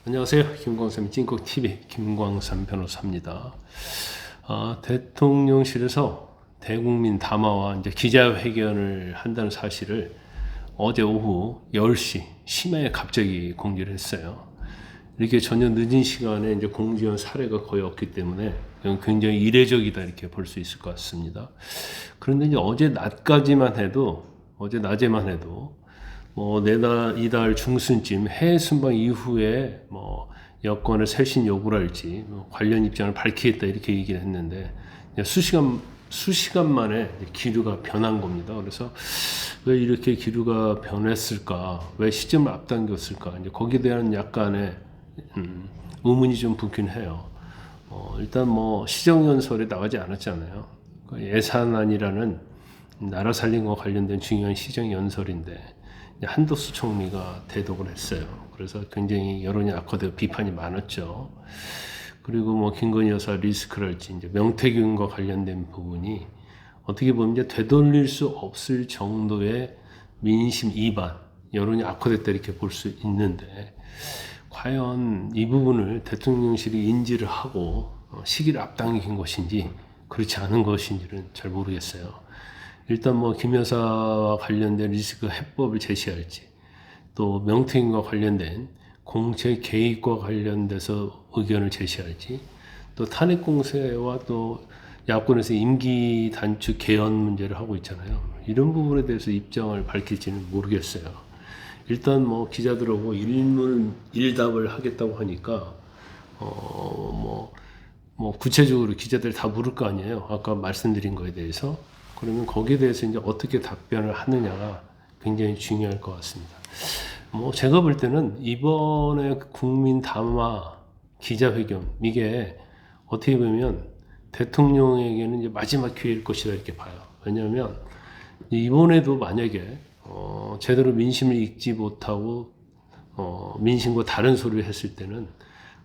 안녕하세요. 김광삼의 찐국TV 김광삼 변호사입니다. 대통령실에서 대국민 담화와 이제 기자회견을 한다는 사실을 어제 오후 10시 심야에 갑자기 공개를 했어요. 이렇게 전혀 늦은 시간에 이제 공지한 사례가 거의 없기 때문에 굉장히 이례적이다 이렇게 볼 수 있을 것 같습니다. 그런데 이제 어제 낮까지만 해도, 어제 낮에만 해도 내달 이달 중순쯤 해외 순방 이후에 여권의 쇄신 요구랄지 관련 입장을 밝히겠다 이렇게 얘기를 했는데 수시간 만에 기류가 변한 겁니다. 그래서 왜 이렇게 기류가 변했을까? 왜 시점을 앞당겼을까? 이제 거기에 대한 약간의 의문이 좀 붙긴 해요. 일단 시정연설에 나가지 않았잖아요. 예산안이라는 나라 살림과 관련된 중요한 시정연설인데 한덕수 총리가 대독을 했어요. 그래서 굉장히 여론이 악화되고 비판이 많았죠. 그리고 김건희 여사 리스크랄지 이제 명태균과 관련된 부분이 어떻게 보면 이제 되돌릴 수 없을 정도의 민심 이반, 여론이 악화됐다 이렇게 볼 수 있는데 과연 이 부분을 대통령실이 인지를 하고 시기를 앞당긴 것인지 그렇지 않은 것인지는 잘 모르겠어요. 일단 김 여사와 관련된 리스크 해법을 제시할지, 또 명태균과 관련된 공채 개입과 관련돼서 의견을 제시할지, 또 탄핵 공세와 또 야권에서 임기 단축 개헌 문제를 하고 있잖아요. 이런 부분에 대해서 입장을 밝힐지는 모르겠어요. 일단 기자들하고 일답을 하겠다고 하니까 구체적으로 기자들 다 물을 거 아니에요. 아까 말씀드린 거에 대해서. 그러면 거기에 대해서 이제 어떻게 답변을 하느냐가 굉장히 중요할 것 같습니다. 제가 볼 때는 이번에 국민 담화 기자회견, 이게 어떻게 보면 대통령에게는 이제 마지막 기회일 것이다 이렇게 봐요. 왜냐하면 이번에도 만약에 제대로 민심을 읽지 못하고 민심과 다른 소리를 했을 때는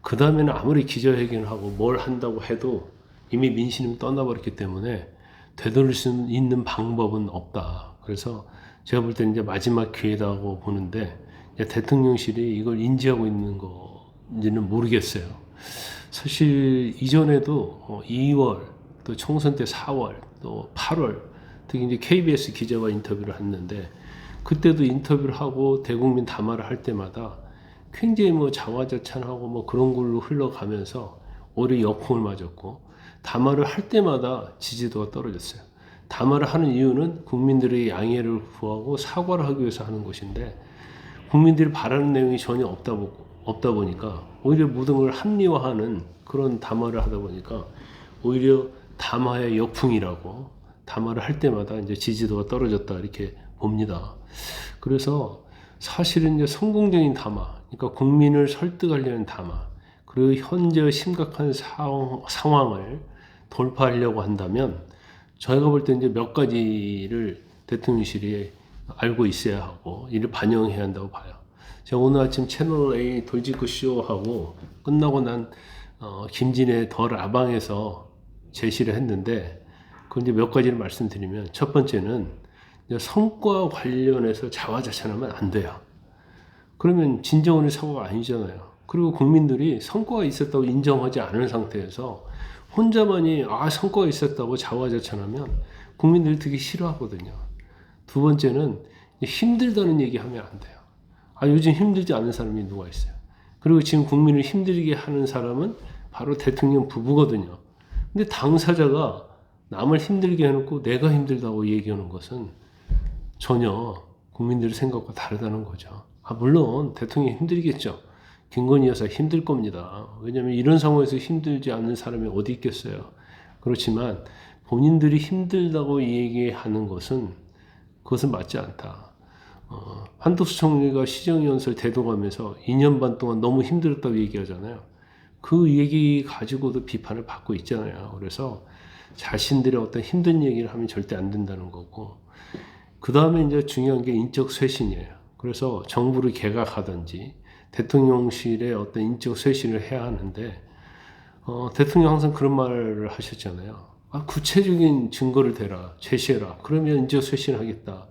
그 다음에는 아무리 기자회견을 하고 뭘 한다고 해도 이미 민심은 떠나버렸기 때문에 되돌릴 수 있는 방법은 없다. 그래서 제가 볼 때는 이제 마지막 기회다고 보는데 대통령실이 이걸 인지하고 있는 건지는 모르겠어요. 사실 이전에도 2월 또 총선 때 4월 또 8월 특히 이제 KBS 기자와 인터뷰를 했는데 그때도 인터뷰를 하고 대국민 담화를 할 때마다 굉장히 자화자찬하고 그런 걸로 흘러가면서 오히려 역풍을 맞았고 담화를 할 때마다 지지도가 떨어졌어요. 담화를 하는 이유는 국민들의 양해를 구하고 사과를 하기 위해서 하는 것인데 국민들이 바라는 내용이 전혀 없다 보니까 오히려 모든 걸 합리화하는 그런 담화를 하다 보니까 오히려 담화의 역풍이라고 담화를 할 때마다 이제 지지도가 떨어졌다 이렇게 봅니다. 그래서 사실은 이제 성공적인 담화, 그러니까 국민을 설득하려는 담화, 그리고 현재 심각한 상황을 돌파하려고 한다면 저희가 볼 때 이제 몇 가지를 대통령실이 알고 있어야 하고 이를 반영해야 한다고 봐요. 제가 오늘 아침 채널 A 돌직구 쇼하고 끝나고 난 김진애 더 라방에서 제시를 했는데 그 이제 몇 가지를 말씀드리면 첫 번째는 성과 관련해서 자화자찬하면 안 돼요. 그러면 진정한 사고가 아니잖아요. 그리고 국민들이 성과가 있었다고 인정하지 않은 상태에서 혼자만이 성과가 있었다고 자화자찬하면 국민들이 되게 싫어하거든요. 두 번째는 힘들다는 얘기하면 안 돼요. 요즘 힘들지 않은 사람이 누가 있어요. 그리고 지금 국민을 힘들게 하는 사람은 바로 대통령 부부거든요. 근데 당사자가 남을 힘들게 해놓고 내가 힘들다고 얘기하는 것은 전혀 국민들의 생각과 다르다는 거죠. 물론 대통령이 힘들겠죠. 김건희 여사 힘들 겁니다. 왜냐하면 이런 상황에서 힘들지 않는 사람이 어디 있겠어요. 그렇지만 본인들이 힘들다고 얘기하는 것은 그것은 맞지 않다. 한덕수 총리가 시정연설 대동하면서 2년 반 동안 너무 힘들었다고 얘기하잖아요. 그 얘기 가지고도 비판을 받고 있잖아요. 그래서 자신들의 어떤 힘든 얘기를 하면 절대 안 된다는 거고, 그 다음에 이제 중요한 게 인적 쇄신이에요. 그래서 정부를 개각하든지 대통령실의 어떤 인적 쇄신을 해야 하는데 대통령 항상 그런 말을 하셨잖아요. 구체적인 증거를 대라, 제시해라. 그러면 인적 쇄신하겠다.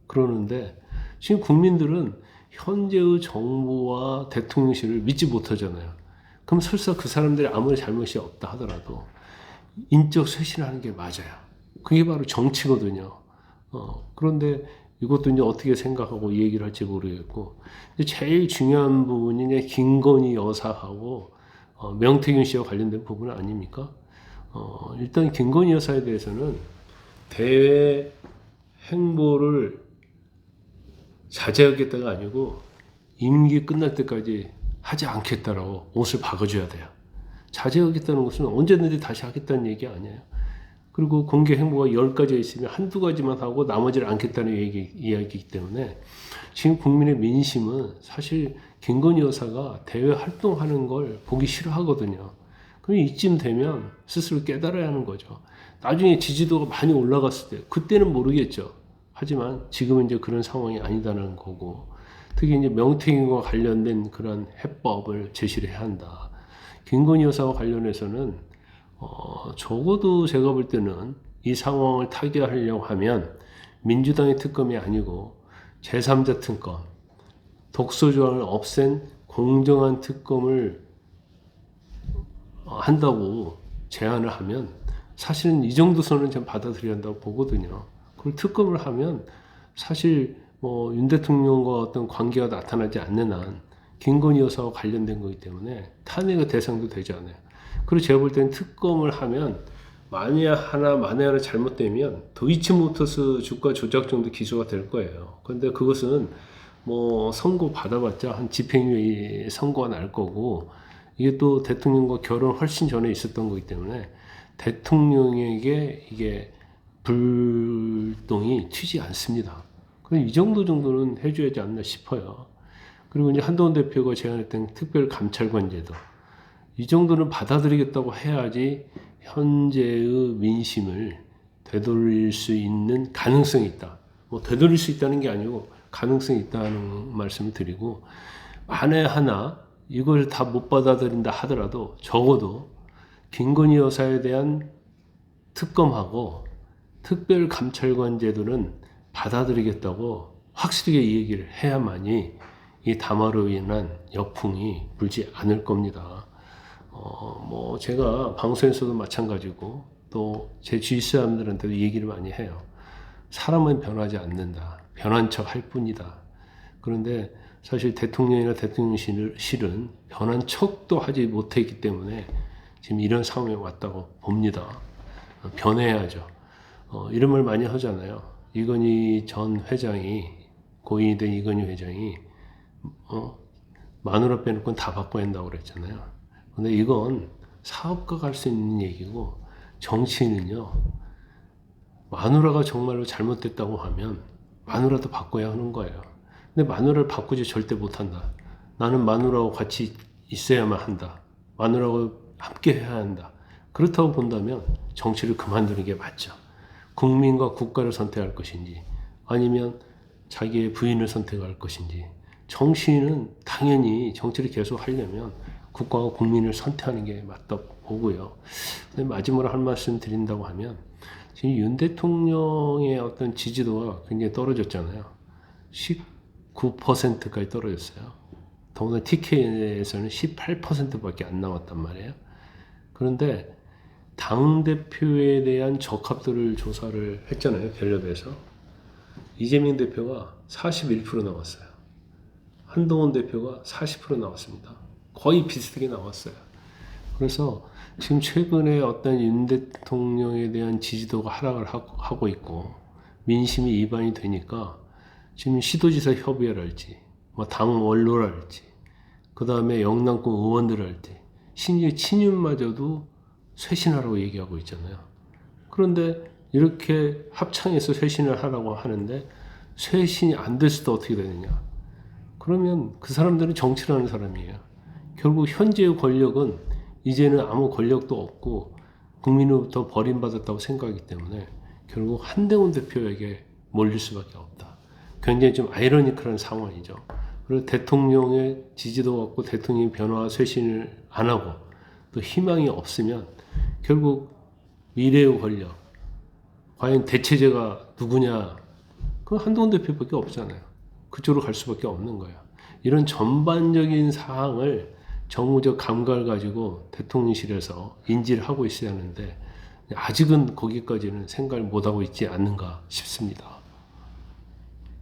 그러는데 지금 국민들은 현재의 정부와 대통령실을 믿지 못하잖아요. 그럼 설사 그 사람들이 아무리 잘못이 없다 하더라도 인적 쇄신하는 게 맞아요. 그게 바로 정치거든요. 그런데 이것도 이제 어떻게 생각하고 이 얘기를 할지 모르겠고, 제일 중요한 부분이 이제 김건희 여사하고 명태균 씨와 관련된 부분 아닙니까? 일단 김건희 여사에 대해서는 대외 행보를 자제하겠다가 아니고 임기 끝날 때까지 하지 않겠다라고 옷을 바꿔줘야 돼요. 자제하겠다는 것은 언제든지 다시 하겠다는 얘기 아니에요. 그리고 공개 행보가 10가지 있으면 한두 가지만 하고 나머지를 않겠다는 이야기이기 때문에 지금 국민의 민심은 사실 김건희 여사가 대외 활동하는 걸 보기 싫어하거든요. 그럼 이쯤 되면 스스로 깨달아야 하는 거죠. 나중에 지지도가 많이 올라갔을 때 그때는 모르겠죠. 하지만 지금은 이제 그런 상황이 아니다는 거고, 특히 이제 명태균과 관련된 그런 해법을 제시를 해야 한다. 김건희 여사와 관련해서는 적어도 제가 볼 때는 이 상황을 타개하려고 하면 민주당의 특검이 아니고 제3자 특검, 독소 조항을 없앤 공정한 특검을 한다고 제안을 하면 사실은 이 정도 선은 좀 받아들여야 한다고 보거든요. 그걸 특검을 하면 사실 윤 대통령과 어떤 관계가 나타나지 않는 한 김건희 여사와 관련된 거기 때문에 탄핵의 대상도 되지 않아요. 그리고 제가 볼 때는 특검을 하면 만에 하나 잘못되면 도이치모터스 주가 조작 정도 기소가 될 거예요. 그런데 그것은 선고 받아봤자 한 집행유예 선고가 날 거고, 이게 또 대통령과 결혼 훨씬 전에 있었던 거기 때문에 대통령에게 이게 불똥이 튀지 않습니다. 그럼 이 정도는 해줘야지 않나 싶어요. 그리고 이제 한동훈 대표가 제안했던 특별감찰관제도, 이 정도는 받아들이겠다고 해야지 현재의 민심을 되돌릴 수 있는 가능성이 있다. 되돌릴 수 있다는 게 아니고 가능성이 있다는 말씀을 드리고, 만에 하나 이걸 다 못 받아들인다 하더라도 적어도 김건희 여사에 대한 특검하고 특별감찰관 제도는 받아들이겠다고 확실하게 이 얘기를 해야만이 이 담화로 인한 역풍이 불지 않을 겁니다. 제가 방송에서도 마찬가지고 또 제 주위 사람들한테도 얘기를 많이 해요. 사람은 변하지 않는다. 변한 척 할 뿐이다. 그런데 사실 대통령이나 대통령실은 변한 척도 하지 못했기 때문에 지금 이런 상황에 왔다고 봅니다. 변해야죠. 이런 말 많이 하잖아요. 이건희 전 회장이, 고인이 된 이건희 회장이 마누라 빼놓고는 다 바꿔야 한다고 그랬잖아요. 근데 이건 사업가가 할 수 있는 얘기고, 정치인은요, 마누라가 정말로 잘못됐다고 하면 마누라도 바꿔야 하는 거예요. 근데 마누라를 바꾸지 절대 못한다. 나는 마누라하고 같이 있어야만 한다. 마누라하고 함께 해야 한다. 그렇다고 본다면 정치를 그만두는 게 맞죠. 국민과 국가를 선택할 것인지 아니면 자기의 부인을 선택할 것인지, 정치인은 당연히 정치를 계속 하려면 국가와 국민을 선택하는 게 맞다고 보고요. 근데 마지막으로 한 말씀 드린다고 하면, 지금 윤 대통령의 어떤 지지도가 굉장히 떨어졌잖아요. 19%까지 떨어졌어요. 더구나 TK에서는 18%밖에 안 나왔단 말이에요. 그런데 당대표에 대한 적합도를 조사를 했잖아요. 갤럽에서. 이재명 대표가 41% 나왔어요. 한동훈 대표가 40% 나왔습니다. 거의 비슷하게 나왔어요. 그래서 지금 최근에 어떤 윤 대통령에 대한 지지도가 하락을 하고 있고 민심이 이반이 되니까 지금 시도지사 협의회랄지 당 원로랄지 그 다음에 영남권 의원들할지 심지어 친윤마저도 쇄신하라고 얘기하고 있잖아요. 그런데 이렇게 합창해서 쇄신을 하라고 하는데 쇄신이 안 됐을 때 어떻게 되느냐. 그러면 그 사람들은 정치를 하는 사람이에요. 결국 현재의 권력은 이제는 아무 권력도 없고 국민으로부터 버림받았다고 생각하기 때문에 결국 한동훈 대표에게 몰릴 수밖에 없다. 굉장히 좀 아이러니컬한 상황이죠. 그리고 대통령의 지지도 없고 대통령이 변화와 쇄신을 안 하고 또 희망이 없으면 결국 미래의 권력, 과연 대체제가 누구냐? 그건 한동훈 대표밖에 없잖아요. 그쪽으로 갈 수밖에 없는 거예요. 이런 전반적인 사항을 정무적 감각을 가지고 대통령실에서 인지를 하고 있어야 하는데 아직은 거기까지는 생각을 못하고 있지 않는가 싶습니다.